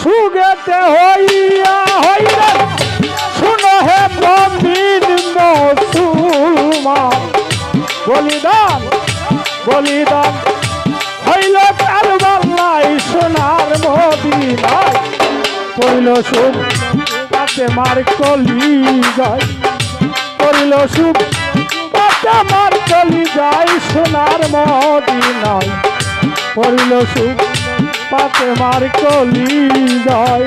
সুগেতে হইয়া হইলে শুনো হে মমিন মুসলমান, বলিদান বলিদান হইল কারবালায় সোনার মদিনায়, পড়িল সুখ তাতে মার কলি যায়, পড়িল সুখ তাতে মার কলি যায় সোনার মদিনায়, পড়িল সুখ পাতে মার কলি যায়।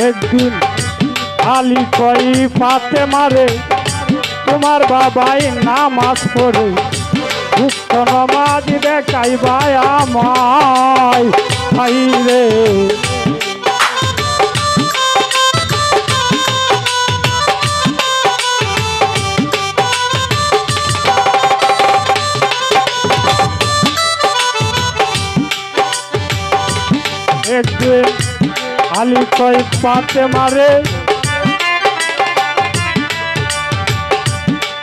একদিন আলী কই পাতে মারে তোমার বাবাই নামাজ পড়ে, গুপ্ত নামাজ দেখাইবাই আমায় ভাই রে। একদিন আলী কই পাতে মারে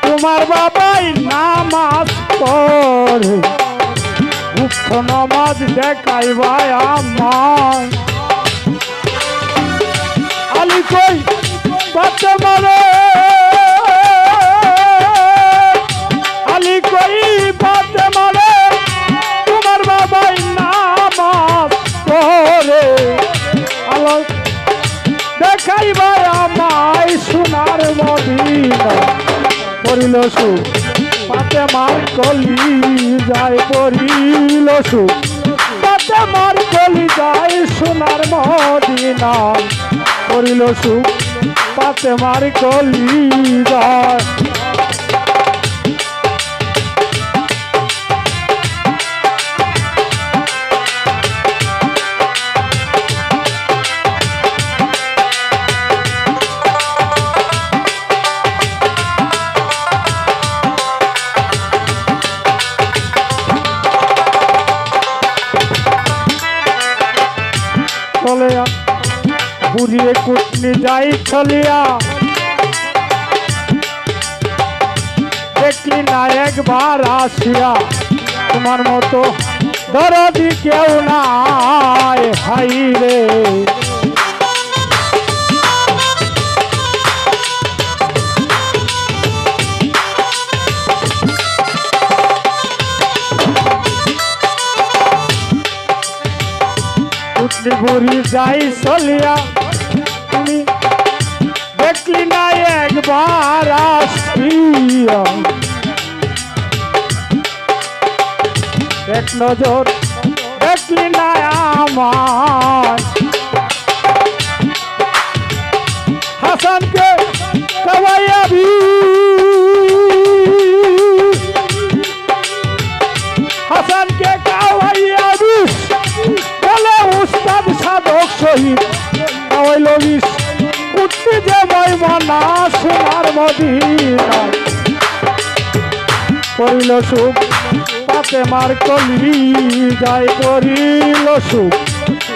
তোমার বাবাই নামাজ পড়ে, গুপ্ত নামাজ দেখাইবাই আমায়। আলী কই পাতে মারে, আলী কই পাতে মারে তোমার বাবাই নামাজ পড়ে, আলো দেখাইবাই আমায় সোনার মদিনা, পড়িল সুখ পাতে মার কলি যায়, পড়িল সুখ পাতে মার কলি যায় সোনার মদিনা, পড়িল সুখ পাতে মার কলি যায়। চলিয়া বুড়িয়ে কুটনি যাই চলিয়া, দেখলি না একবার আসিয়া তোমার মতো দরদি কেউ নাই হাই রে। বুড়ি যাই চলিয়া তুমি দেখলি না একবার আসিয়া, এক নজর দেখলি না আমার হাসানকে খাওয়াইয়াবি, হাসানকে খাওয়াইয়াবি বলে উস্তাদ সাধক শহীদ খাওয়াইল বিষ, উঠতে যে ময়মনা সোনার মদিনা, পড়িল সুখ পাতে মার কলি যায়, পড়িল সুখ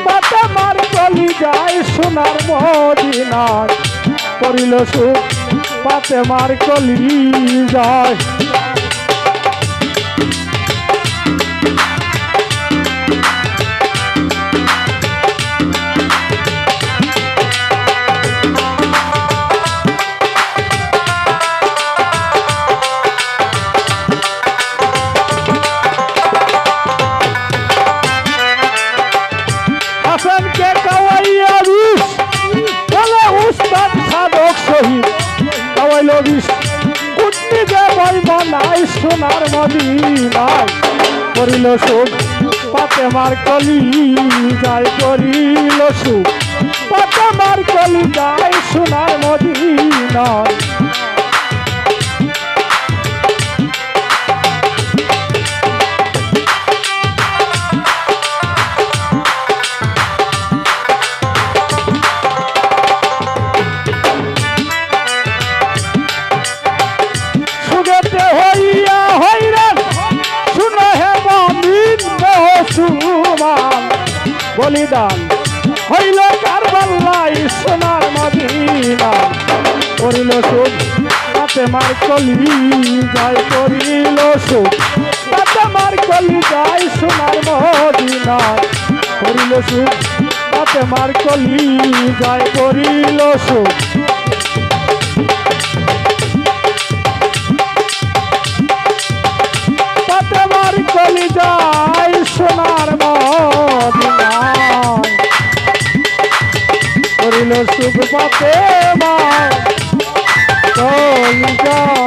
পাতে মার কলি যায় সোনার মদিনা, পড়িল সুখ পাতে মার কলি যায়। হাসানকে খাওয়াইয়া বিষ বলে উস্তাদ সাধক শহীদ খাওয়াইল বিষ, কুটনি যে ময়মনায় সোনার মদিনায়, পড়িল সুখ পাতে মার কলি যায়, পড়িল সুখ পাতে মার কলি যায় সোনার মদিনায়। বলিদান হইল কারবালাই সোনার মদিনা করিল সুখ তাতে মার কলি যায় করিল সুখ তাতে মার কলি যায় সোনার মদিনা করিল সুখ তাতে মার কলি যায় করিল সুখ তাতে মার কলি যায় সোনার মদিনা করিল সুখ পাতে মার কলি যায়